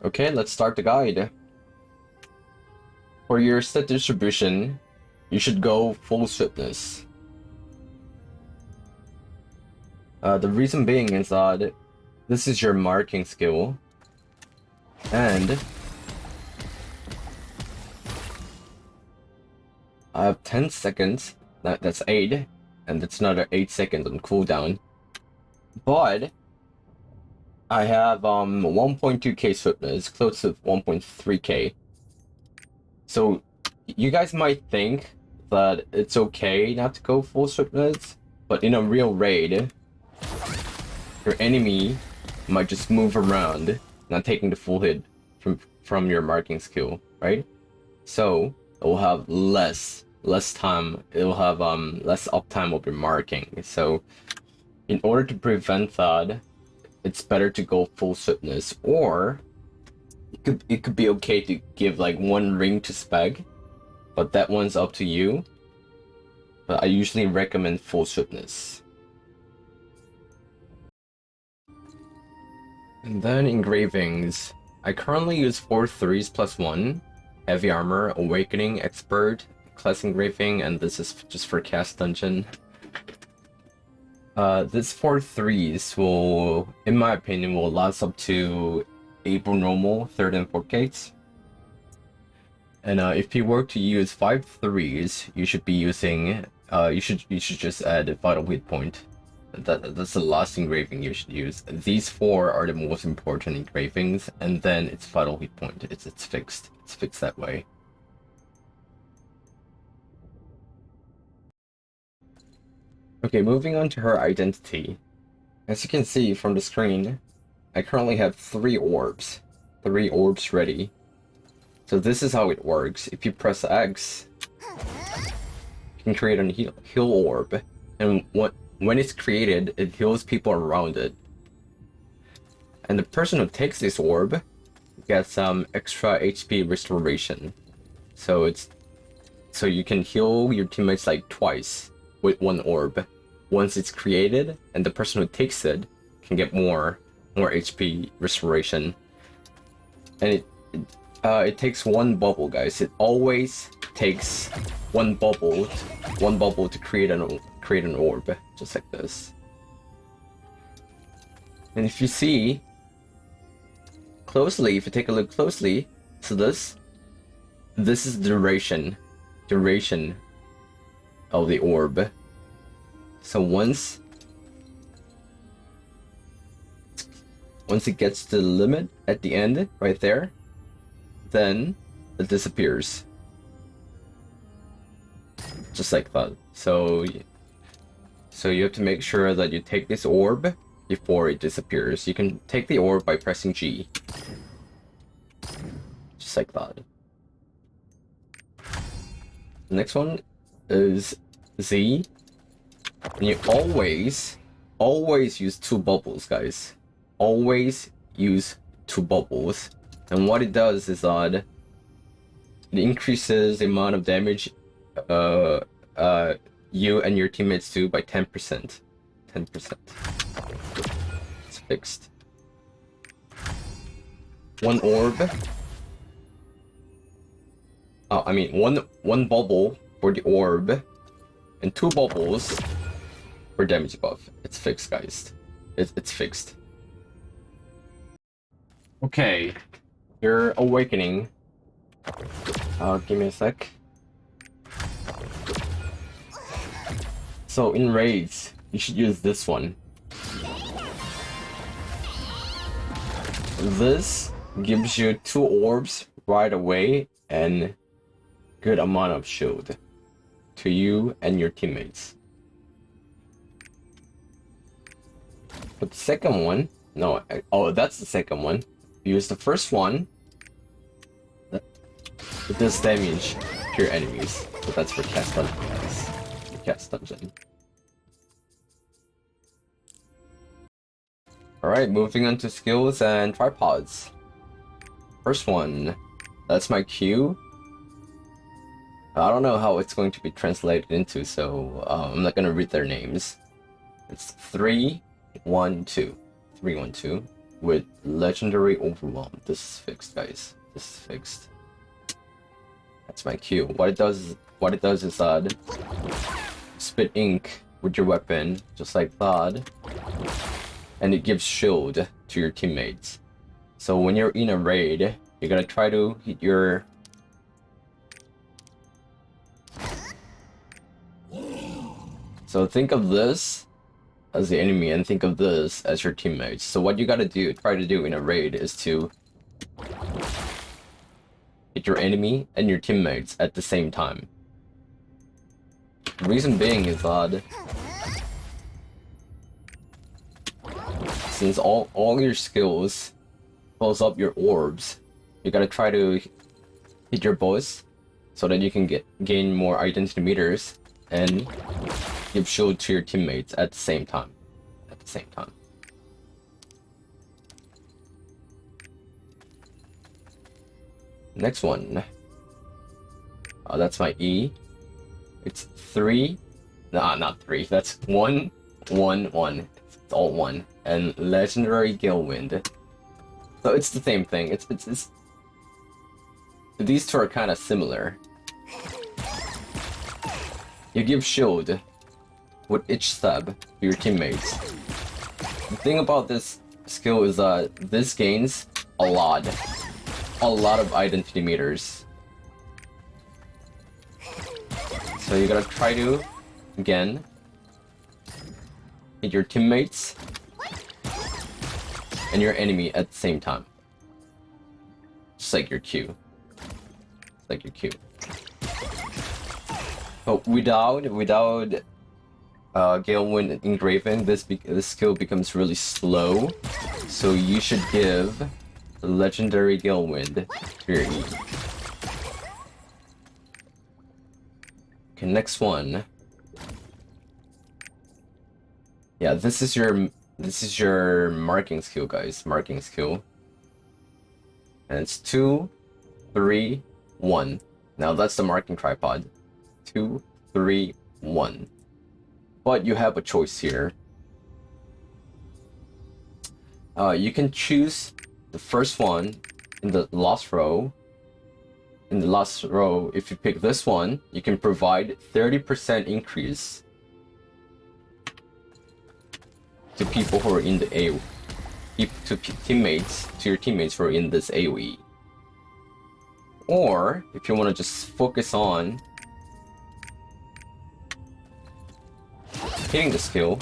Okay, let's start the guide. For your stat distribution, you should go full swiftness. The reason being is that this is your marking skill, and I have 10 seconds, that's 8, and that's another 8 seconds on cooldown. But I have 1.2k swiftness, close to 1.3k. So you guys might think that it's okay not to go full swiftness, but in a real raid, your enemy might just move around, not taking the full hit from your marking skill, right? So it will have less time. It will have less uptime of your marking. So in order to prevent that, it's better to go full swiftness, or it could be okay to give like one ring to spec, but that one's up to you. But I usually recommend full swiftness. And then engravings. I currently use 4 3s plus 1, heavy armor, awakening, expert, class engraving, and this is just for cast dungeon. This 4 3s will, in my opinion, will last up to April normal, 3rd and 4th gates. And if you were to use 5 3s, you should be using, you should just add a vital hit point. That's the last engraving you should use. These 4 are the most important engravings, and then it's vital hit point. It's fixed. It's fixed that way. Okay, moving on to her identity. As you can see from the screen, I currently have 3 orbs. 3 orbs ready. So this is how it works. If you press X, you can create a heal orb, and when it's created, it heals people around it. And the person who takes this orb gets some extra HP restoration. So you can heal your teammates like twice with 1 orb. Once it's created, and the person who takes it can get more HP restoration. And it takes 1 bubble, guys. It always takes one bubble to create an orb, just like this. And if you see closely, if you take a look closely, so this is the duration of the orb. So once it gets to the limit at the end, right there, then it disappears. Just like that. So you have to make sure that you take this orb before it disappears. You can take the orb by pressing G. Just like that. The next one is Z. And you always use 2 bubbles, guys. Always use 2 bubbles. And what it does is that it increases the amount of damage you and your teammates do by 10%. 10%. It's fixed. 1 orb. I mean one bubble for the orb, and 2 bubbles for damage buff. It's fixed, guys. It's fixed. Okay, your awakening. Give me a sec. So in raids, you should use this one. This gives you 2 orbs right away and good amount of shield to you and your teammates. But the second one, that's the second one. Use the first one. It does damage to your enemies, but that's for cast dungeon, guys. For cast dungeon. Alright, moving on to skills and tripods. First one, that's my Q. I don't know how it's going to be translated into, so I'm not gonna read their names. It's 3, 1, 2. 3, 1, 2. with legendary overwhelm. This is fixed, guys. This is fixed. That's my Q. What it does is spit ink with your weapon, just like that, and it gives shield to your teammates. So when you're in a raid, you're gonna try to hit your So think of this as the enemy and think of this as your teammates. So what you gotta try to do in a raid is to hit your enemy and your teammates at the same time. The reason being is that since all your skills fills up your orbs, you gotta try to hit your boss so that you can gain more identity meters and give shield to your teammates at the same time. Next one. That's my E. It's 3. Nah, not 3. That's 1, 1, 1. It's all 1. And legendary Galewind. So it's the same thing. It's these two are kind of similar. You give shield with each stab to your teammates. The thing about this skill is that this gains a lot of identity meters. So you gotta try to, again, hit your teammates and your enemy at the same time. Just like your Q. But without Galewind Engraving, this skill becomes really slow. So you should give the legendary Galewind to your E. Okay, next one. Yeah, this is your marking skill, guys. Marking skill. And it's 2, 3, 1. Now that's the marking tripod. 2, 3, 1. But you have a choice here. You can choose the first one in the last row. In the last row, if you pick this one, you can provide 30% increase to people who are in the AoE. To your teammates who are in this AoE. Or, if you want to just focus on hitting the skill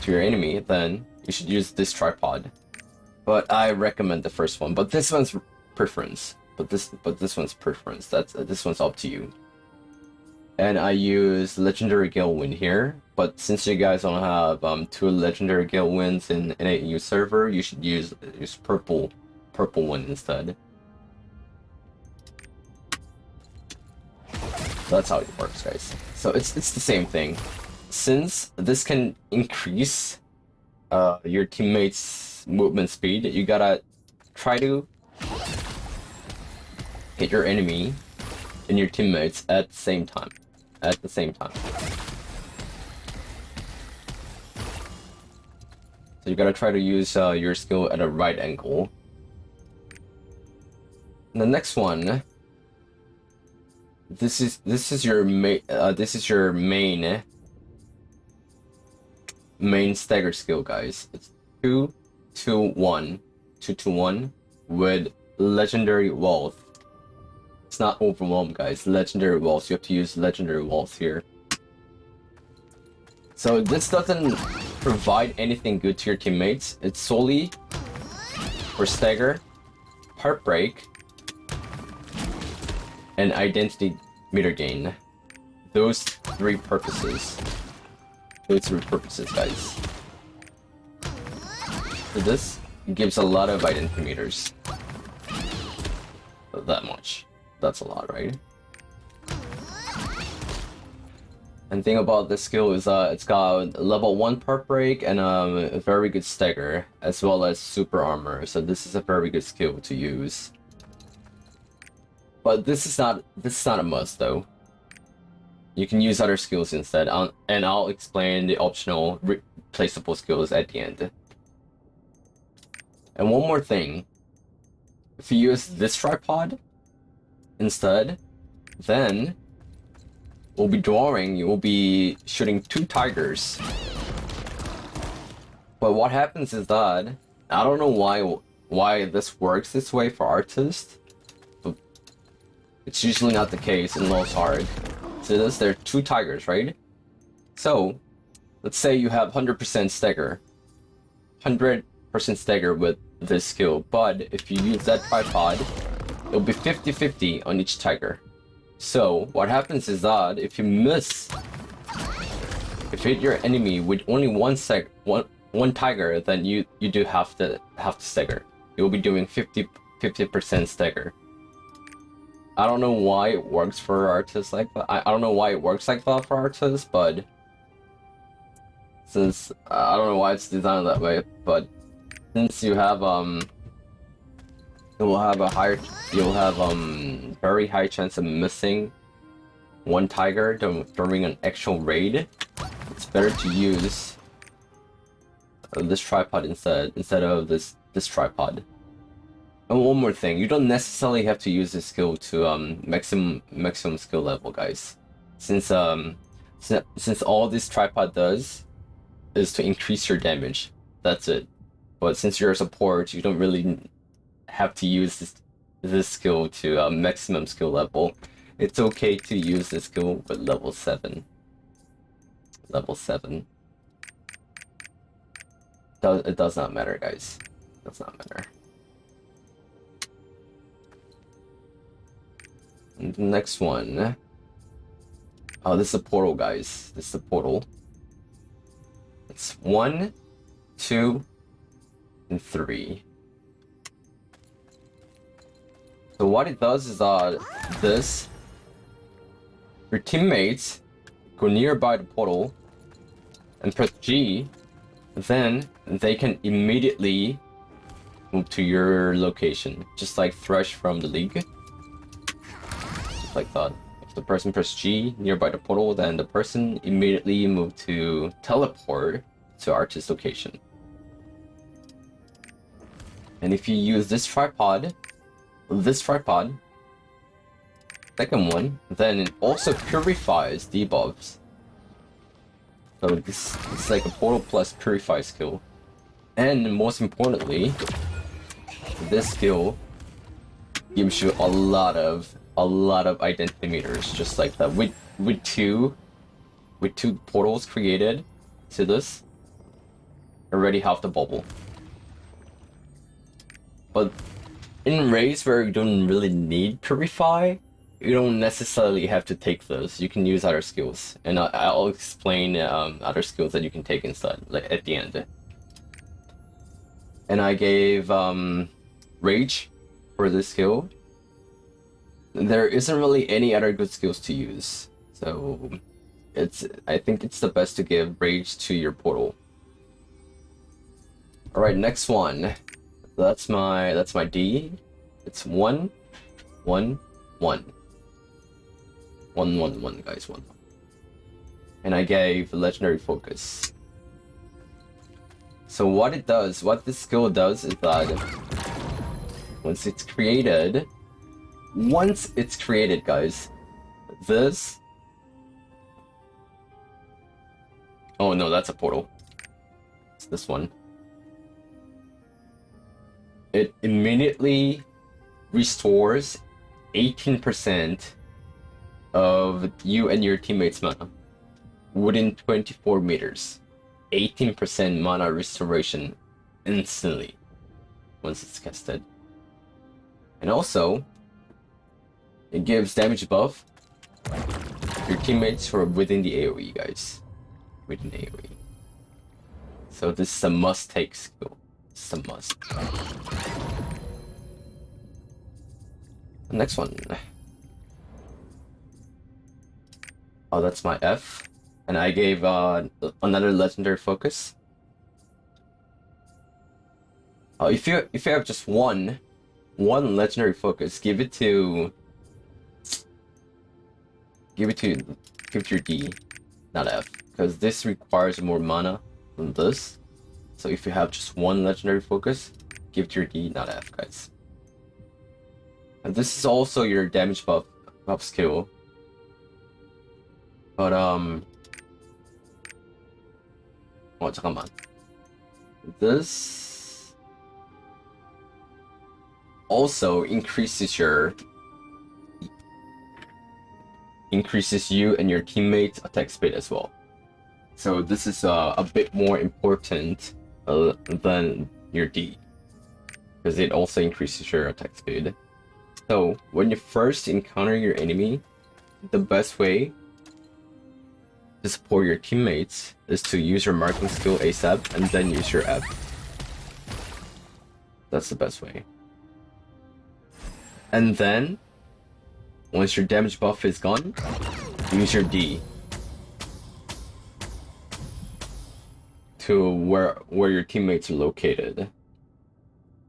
to your enemy, then you should use this tripod. But I recommend the first one. But this one's preference. But this one's preference. This one's up to you. And I use legendary Galewind here. But since you guys don't have 2 legendary Galewinds in an AU server, you should use purple one instead. That's how it works, guys. So it's the same thing. Since this can increase your teammates' movement speed, you gotta try to hit your enemy and your teammates at the same time. So you gotta try to use your skill at a right angle. And the next one. This is your main stagger skill, guys. It's 2, 2, 1, 2, 2, 1 with legendary wealth. It's not overwhelm, guys. Legendary wealth. You have to use legendary wealth here. So this doesn't provide anything good to your teammates. It's solely for stagger, heartbreak, and identity meter gain. Those three purposes, guys. So this gives a lot of identity meters. That much. That's a lot, right? And thing about this skill is it's got level 1 part break and a very good stagger, as well as super armor. So this is a very good skill to use. But this is not a must though. You can use other skills instead, and I'll explain the optional replaceable skills at the end. And one more thing, if you use this tripod instead, then we'll be shooting 2 tigers. But what happens is that, I don't know why this works this way for artists, but it's usually not the case in Lost Ark. So there are 2 tigers, right? So, let's say you have 100% stagger. 100% stagger with this skill, but if you use that tripod, it'll be 50-50 on each tiger. So, what happens is that if you hit your enemy with only one tiger, then you do have to stagger. You'll be doing 50% stagger. I don't know why it works for artists like that. I don't know why it works like that for artists, but since I don't know why it's designed that way, but since you have you'll have very high chance of missing one tiger during an actual raid, it's better to use this tripod instead of this tripod. And one more thing, you don't necessarily have to use this skill to maximum skill level, guys. Since all this tripod does is to increase your damage. That's it. But since you're a support, you don't really have to use this skill to maximum skill level. It's okay to use this skill with level 7. Level 7. It does not matter, guys. It does not matter. And the next one. Oh, this is a portal, guys. This is a portal. It's 1, 2, and 3. So what it does is your teammates go nearby the portal and press G, then they can immediately move to your location, just like Thresh from the League. Just like that. If the person press G nearby the portal, then the person immediately move to teleport to Artist's location. And if you use this tripod, second one, then it also purifies debuffs. So this is like a portal plus purify skill. And most importantly, this skill gives you a lot of identity meters, just like that. With two portals created to this, already have the bubble. But in raids where you don't really need purify, you don't necessarily have to take those. You can use other skills, and I'll explain other skills that you can take instead, like at the end. And I gave Rage for this skill. There isn't really any other good skills to use, so I think it's the best to give Rage to your portal. All right, next one. That's my D. It's 1, 1, 1. 1, 1, 1, guys, 1. And I gave Legendary Focus. So what this skill does is that once it's created, guys, this... Oh no, that's a portal. It's this one. It immediately restores 18% of you and your teammates' mana within 24 meters. 18% mana restoration instantly once it's casted. And also, it gives damage buff to your teammates who are within the AoE, guys. Within AoE. So this is a must-take skill. It's a must. Next one. Oh, that's my F. And I gave another legendary focus. If you have just one legendary focus, give it to your D, not F, because this requires more mana than this. So if you have just one legendary focus, give it your D, not F, guys. And this is also your damage buff skill. But oh, 잠깐만. This also increases you and your teammates' attack speed as well. So this is a bit more important than your D, because it also increases your attack speed. So when you first encounter your enemy, the best way to support your teammates is to use your marking skill ASAP and then use your F. That's the best way. And then, once your damage buff is gone, use your D to where your teammates are located.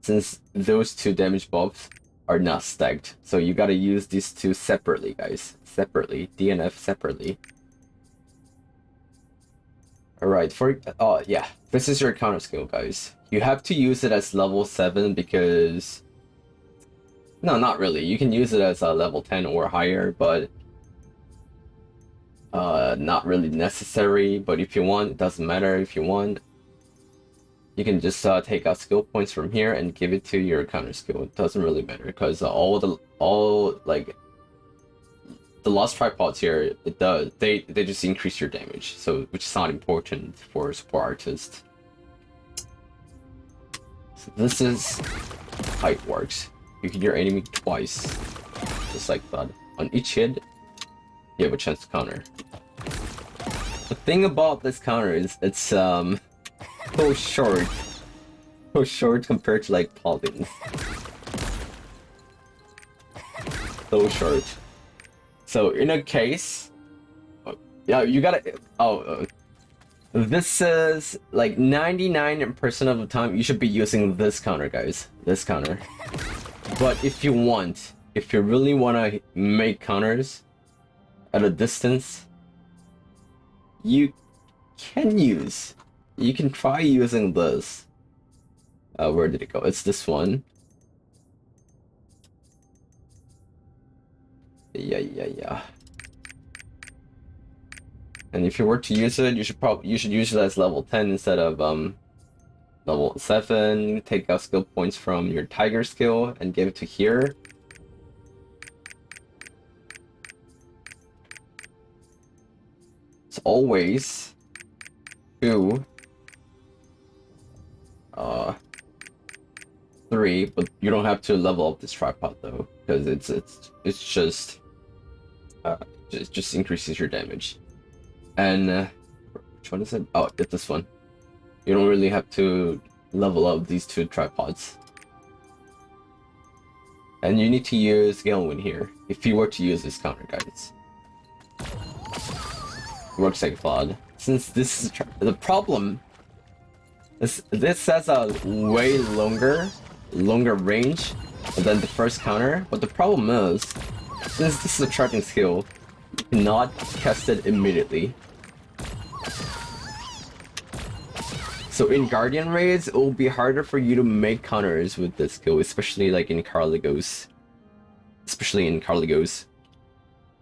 Since those two damage buffs are not stacked, so you gotta use these two separately, guys. Separately, D and F separately. Alright, yeah, this is your counter skill, guys. You have to use it as level 7 because... No, not really. You can use it as a level 10 or higher, but... not really necessary, but if you want, it doesn't matter. If you want, you can just take out skill points from here and give it to your counter skill. It doesn't really matter, because the lost tripods here, they just increase your damage, so which is not important for a support artist. So this is how it works. You hit your enemy twice, just like that. On each hit, you have a chance to counter. The thing about this counter is it's so short compared to like Paladins. So short. So in a case, yeah, you gotta. This is like 99% of the time you should be using this counter, guys. This counter. But if you really want to make counters at a distance, you can try using this. Where did it go? It's this one. Yeah. And if you were to use it, you should use it as level 10 instead of level 7. Take out skill points from your tiger skill and give it to here. It's always 2, 3, but you don't have to level up this tripod though, because it's just increases your damage. And which one is it? Oh, it's this one. You don't really have to level up these two tripods. And you need to use Galen here if you were to use this counter, guys. Works like FOD. Since this is the problem, this has a way longer range than the first counter. But the problem is, since this is a charging skill, you cannot cast it immediately. So in Guardian raids, it will be harder for you to make counters with this skill, especially like in Carligos.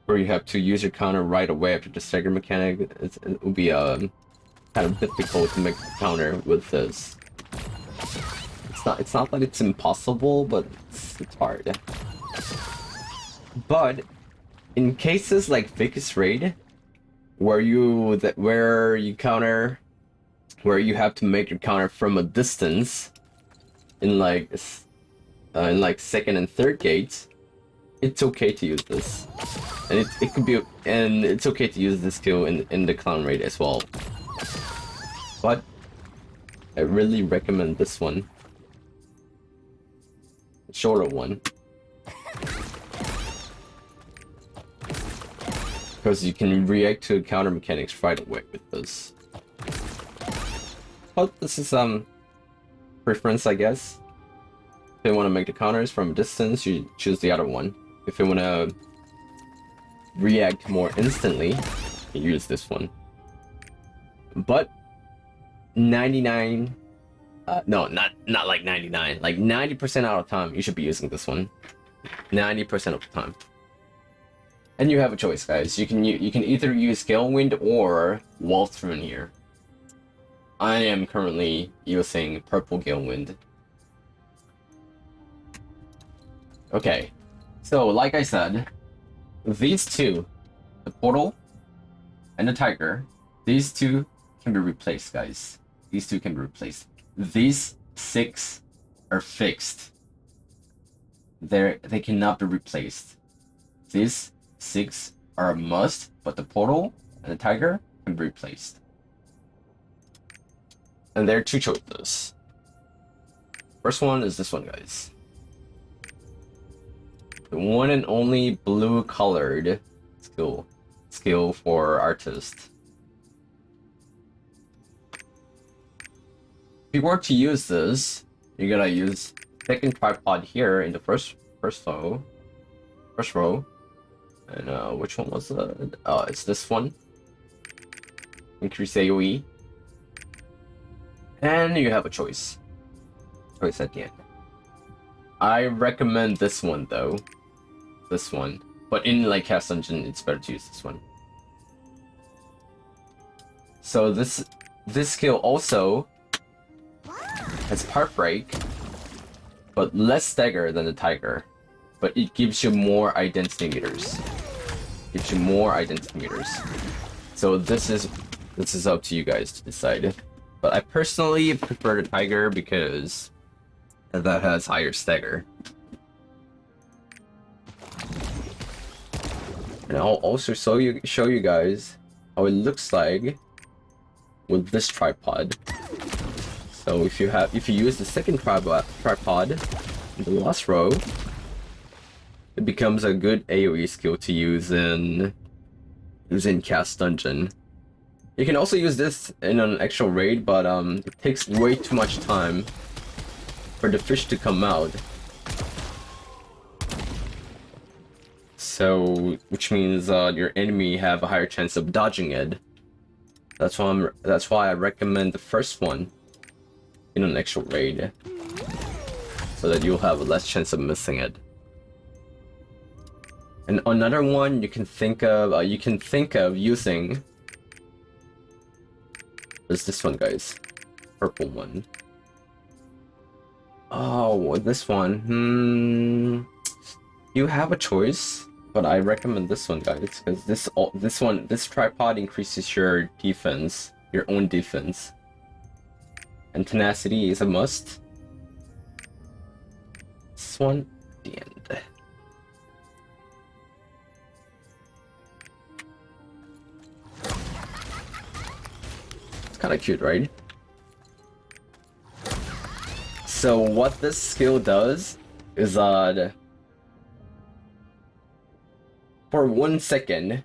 Where you have to use your counter right away after the stagger mechanic. It will be kind of difficult to make a counter with this. It's not that it's impossible, but it's hard. But in cases like Vicus Raid, where you have to make your counter from a distance in like second and third gates, it's okay to use this. And it's okay to use this skill in the clown raid as well. But I really recommend this one. Shorter one. Because you can react to counter mechanics right away with this. But this is preference, I guess. If you want to make the counters from a distance, you choose the other one. If you want to react more instantly, you use this one. But 99 No, not like 99. Like 90% out of the time, you should be using this one. 90% of the time. And you have a choice, guys. You can either use Gale Wind or Waltz Rune here. I am currently using Purple Gale Wind. Okay, so like I said, these two, the Portal and the Tiger, these two can be replaced, guys. These two can be replaced. These 6 are fixed. They cannot be replaced. These 6 are a must, but the Portal and the Tiger can be replaced. And there are 2 choices. First one is this one, guys. The one and only blue colored skill for artist. If you were to use this, you're gonna use second tripod here in the first row. And which one was it? It's this one. Increase AoE. And you have a choice. Choice at the end. I recommend this one though. This one. But in like Cast Dungeon, it's better to use this one. So this skill also has Part Break, but less stagger than the Tiger. But it gives you more identity meters. So this is up to you guys to decide. But I personally prefer the Tiger because that has higher stagger. And I'll also show you guys how it looks like with this tripod. So if you use the second tripod in the last row, it becomes a good AoE skill to use in Cast Dungeon. You can also use this in an actual raid, but it takes way too much time for the fish to come out. So, which means your enemy have a higher chance of dodging it. That's why I recommend the first one in an actual raid, so that you'll have a less chance of missing it. And another one you can think of using is this one, guys. Purple one. Oh, this one. You have a choice, but I recommend this one, guys, because this tripod increases your defense, your own defense. And tenacity is a must. This one, the end. It's kind of cute, right? So what this skill does is for 1 second,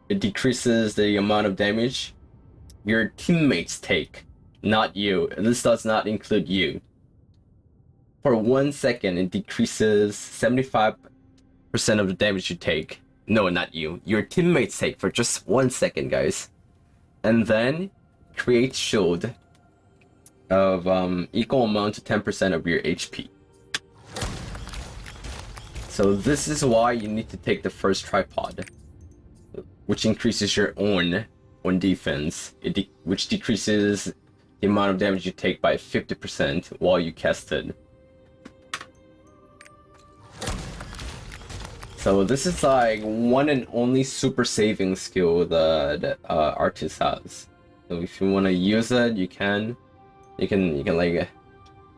it decreases the amount of damage your teammates take, not you. This does not include you. For 1 second, it decreases 75% of the damage you take. No, not you. Your teammates take for just 1 second, guys. And then create shield of equal amount to 10% of your HP. So this is why you need to take the first tripod, which increases your own defense, which decreases the amount of damage you take by 50% while you cast it. So this is like one and only super saving skill that Artist has. So if you want to use it, you can like.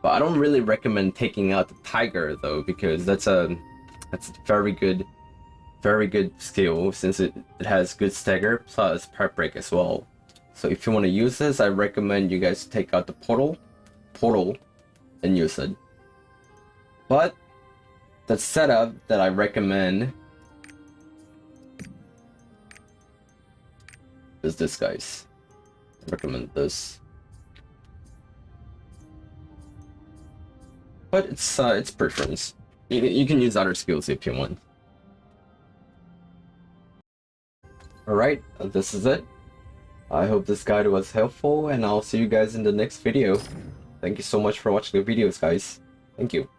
But I don't really recommend taking out the Tiger though, because that's a very good skill, since it has good stagger plus part break as well. So if you want to use this, I recommend you guys take out the portal and use it. But the setup that I recommend is this, guys. I recommend this. But it's preference. You can use other skills if you want. Alright, this is it. I hope this guide was helpful, and I'll see you guys in the next video. Thank you so much for watching the videos, guys. Thank you.